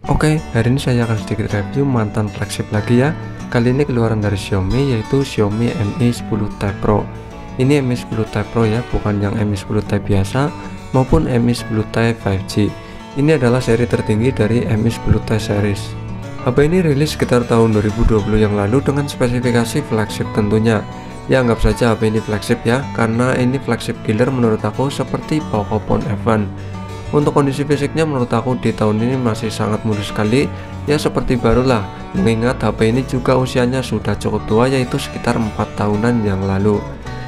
Oke, hari ini saya akan sedikit review mantan flagship lagi ya. Kali ini keluaran dari Xiaomi, yaitu Xiaomi Mi 10 Type Pro. Ini Mi 10 Type Pro ya, bukan yang Mi 10 Type biasa maupun Mi 10 Type 5G. Ini adalah seri tertinggi dari Mi 10 Type series. HP ini rilis sekitar tahun 2020 yang lalu dengan spesifikasi flagship tentunya. Ya, anggap saja HP ini flagship ya, karena ini flagship killer menurut aku seperti Pocophone F1. Untuk kondisi fisiknya menurut aku di tahun ini masih sangat mulus sekali ya, seperti barulah, mengingat HP ini juga usianya sudah cukup tua, yaitu sekitar 4 tahunan yang lalu.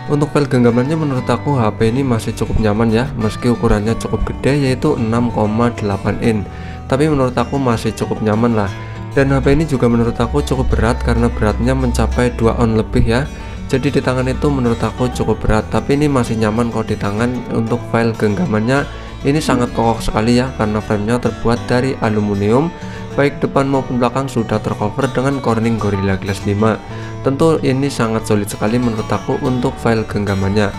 Untuk file genggamannya menurut aku HP ini masih cukup nyaman ya, meski ukurannya cukup gede yaitu 6,8 in, tapi menurut aku masih cukup nyaman lah. Dan HP ini juga menurut aku cukup berat karena beratnya mencapai 2 on lebih ya. Jadi di tangan itu menurut aku cukup berat, tapi ini masih nyaman kok di tangan. Untuk file genggamannya ini sangat kokoh sekali ya, karena framenya terbuat dari aluminium, baik depan maupun belakang sudah tercover dengan Corning Gorilla Glass 5. Tentu ini sangat solid sekali menurut aku untuk file genggamannya.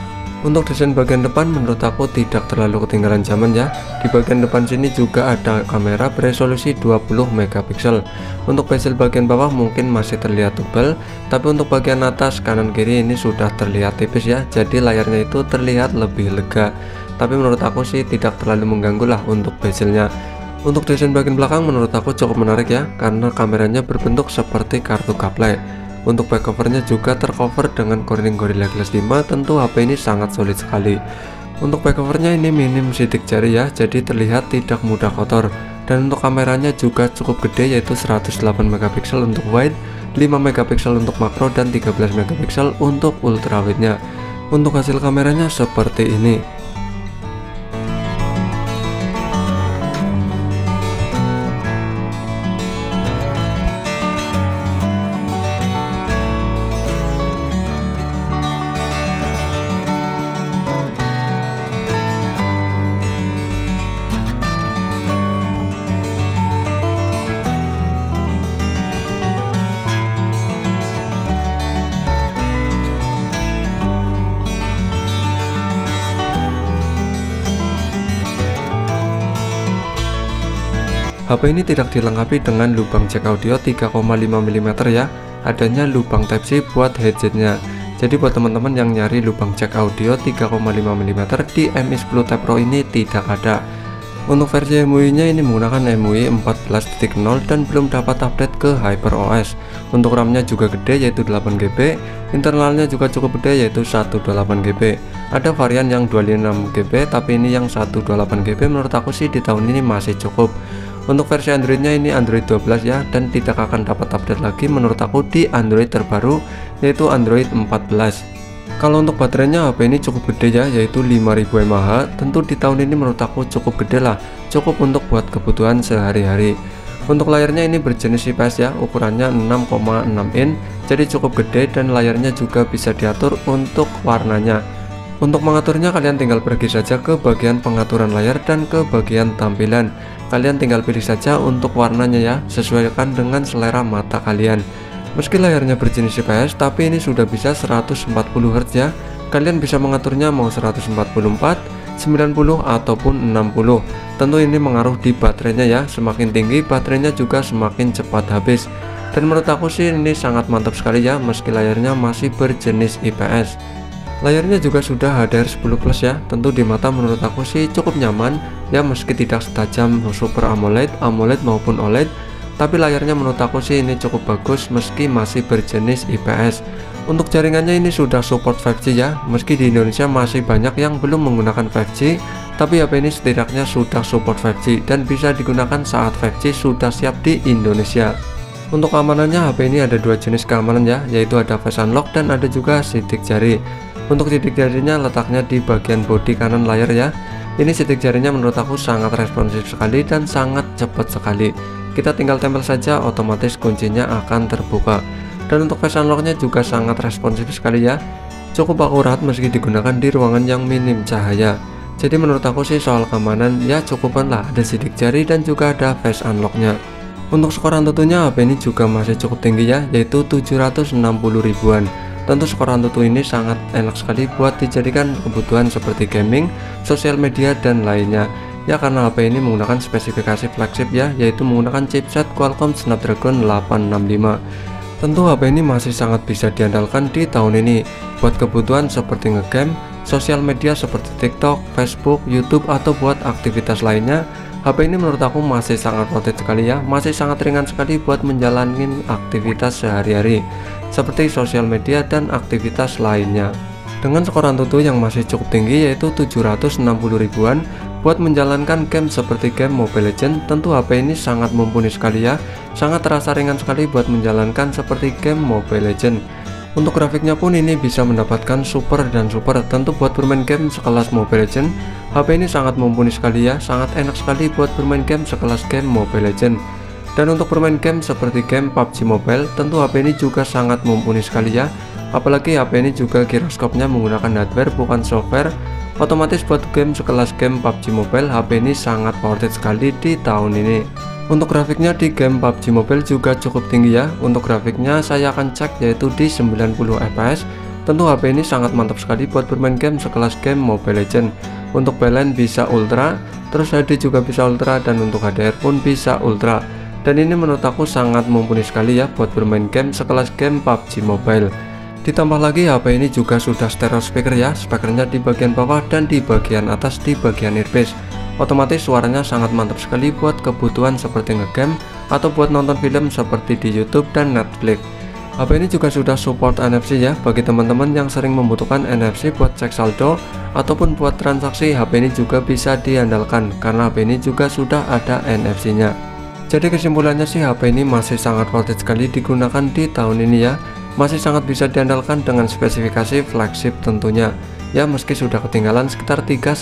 Untuk desain bagian depan menurut aku tidak terlalu ketinggalan zaman ya. Di bagian depan sini juga ada kamera beresolusi 20 megapiksel. Untuk bezel bagian bawah mungkin masih terlihat tebal, tapi untuk bagian atas kanan kiri ini sudah terlihat tipis ya, jadi layarnya itu terlihat lebih lega. Tapi menurut aku sih tidak terlalu mengganggu lah untuk bezelnya. Untuk desain bagian belakang menurut aku cukup menarik ya, karena kameranya berbentuk seperti kartu gaple. Untuk back covernya juga tercover dengan Corning Gorilla Glass 5. Tentu HP ini sangat solid sekali. Untuk back covernya ini minim sidik jari ya, jadi terlihat tidak mudah kotor. Dan untuk kameranya juga cukup gede, yaitu 108 megapiksel untuk wide, 5 megapiksel untuk makro, dan 13 megapiksel untuk ultrawide-nya. Untuk hasil kameranya seperti ini. HP ini tidak dilengkapi dengan lubang jack audio 3,5 mm ya, adanya lubang Type-C buat headsetnya. Jadi buat teman-teman yang nyari lubang jack audio 3,5 mm di Mi 10 Type Pro ini tidak ada. Untuk versi MUI-nya ini menggunakan MUI 14.0 dan belum dapat update ke HyperOS. Untuk RAM-nya juga gede yaitu 8GB, internalnya juga cukup gede yaitu 128GB. Ada varian yang 256GB, tapi ini yang 128GB menurut aku sih di tahun ini masih cukup. Untuk versi Android-nya ini Android 12 ya, dan tidak akan dapat update lagi menurut aku di Android terbaru yaitu Android 14. Kalau untuk baterainya HP ini cukup gede ya, yaitu 5000 mAh. Tentu di tahun ini menurut aku cukup gede lah, cukup untuk buat kebutuhan sehari-hari. Untuk layarnya ini berjenis IPS ya, ukurannya 6,6 in, jadi cukup gede, dan layarnya juga bisa diatur untuk warnanya. Untuk mengaturnya kalian tinggal pergi saja ke bagian pengaturan layar dan ke bagian tampilan. Kalian tinggal pilih saja untuk warnanya ya, sesuaikan dengan selera mata kalian. Meski layarnya berjenis IPS, tapi ini sudah bisa 140 Hz ya. Kalian bisa mengaturnya mau 144, 90 ataupun 60. Tentu ini mengaruh di baterainya ya, semakin tinggi baterainya juga semakin cepat habis. Dan menurut aku sih ini sangat mantap sekali ya, meski layarnya masih berjenis IPS. Layarnya juga sudah HDR10 Plus ya, tentu di mata menurut aku sih cukup nyaman ya, meski tidak setajam Super AMOLED, AMOLED maupun OLED, tapi layarnya menurut aku sih ini cukup bagus meski masih berjenis IPS. Untuk jaringannya ini sudah support 5G ya, meski di Indonesia masih banyak yang belum menggunakan 5G, tapi HP ini setidaknya sudah support 5G dan bisa digunakan saat 5G sudah siap di Indonesia. Untuk keamanannya HP ini ada dua jenis keamanan ya, yaitu ada face unlock dan ada juga sidik jari. Untuk sidik jarinya letaknya di bagian bodi kanan layar ya. Ini sidik jarinya menurut aku sangat responsif sekali dan sangat cepat sekali. Kita tinggal tempel saja, otomatis kuncinya akan terbuka. Dan untuk face unlocknya juga sangat responsif sekali ya, cukup akurat meski digunakan di ruangan yang minim cahaya. Jadi menurut aku sih soal keamanan ya cukupan lah, ada sidik jari dan juga ada face unlocknya. Untuk skor Antutunya HP ini juga masih cukup tinggi ya, yaitu 760 ribuan. Tentu skor Antutu ini sangat enak sekali buat dijadikan kebutuhan seperti gaming, sosial media, dan lainnya. ya, karena HP ini menggunakan spesifikasi flagship ya, yaitu menggunakan chipset Qualcomm Snapdragon 865. Tentu HP ini masih sangat bisa diandalkan di tahun ini buat kebutuhan seperti ngegame, sosial media seperti TikTok, Facebook, YouTube, atau buat aktivitas lainnya. HP ini menurut aku masih sangat worth it sekali ya, masih sangat ringan sekali buat menjalani aktivitas sehari-hari seperti sosial media dan aktivitas lainnya. Dengan skor AnTuTu yang masih cukup tinggi yaitu 760 ribuan buat menjalankan game seperti game Mobile Legends, tentu HP ini sangat mumpuni sekali ya, sangat terasa ringan sekali buat menjalankan seperti game Mobile Legends. Untuk grafiknya pun ini bisa mendapatkan super dan super, tentu buat bermain game sekelas Mobile Legends, HP ini sangat mumpuni sekali ya, sangat enak sekali buat bermain game sekelas game Mobile Legends. Dan untuk bermain game seperti game PUBG Mobile, tentu HP ini juga sangat mumpuni sekali ya, apalagi HP ini juga giroskopnya menggunakan hardware bukan software. Otomatis buat game sekelas game PUBG Mobile, HP ini sangat worth it sekali di tahun ini. Untuk grafiknya di game PUBG Mobile juga cukup tinggi ya. Untuk grafiknya saya akan cek yaitu di 90 fps. Tentu HP ini sangat mantap sekali buat bermain game sekelas game Mobile Legends. Untuk balance bisa ultra, terus HD juga bisa ultra, dan untuk HDR pun bisa ultra. Dan ini menurut aku sangat mumpuni sekali ya buat bermain game sekelas game PUBG Mobile. Ditambah lagi HP ini juga sudah stereo speaker ya, speakernya di bagian bawah dan di bagian atas di bagian earpiece. Otomatis suaranya sangat mantap sekali buat kebutuhan seperti ngegame atau buat nonton film seperti di YouTube dan Netflix. HP ini juga sudah support NFC ya, bagi teman-teman yang sering membutuhkan NFC buat cek saldo ataupun buat transaksi, HP ini juga bisa diandalkan karena HP ini juga sudah ada NFC-nya. Jadi kesimpulannya sih HP ini masih sangat worth it sekali digunakan di tahun ini ya. Masih sangat bisa diandalkan dengan spesifikasi flagship tentunya ya, meski sudah ketinggalan sekitar 3-4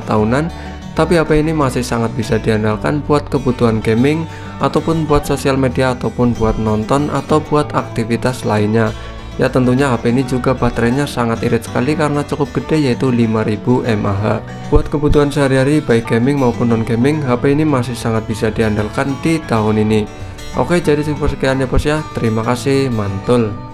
tahunan, tapi HP ini masih sangat bisa diandalkan buat kebutuhan gaming ataupun buat sosial media ataupun buat nonton atau buat aktivitas lainnya ya. Tentunya HP ini juga baterainya sangat irit sekali karena cukup gede yaitu 5000 mAh. Buat kebutuhan sehari-hari baik gaming maupun non gaming, HP ini masih sangat bisa diandalkan di tahun ini. Oke, jadi sekian ya bos ya, terima kasih, mantul.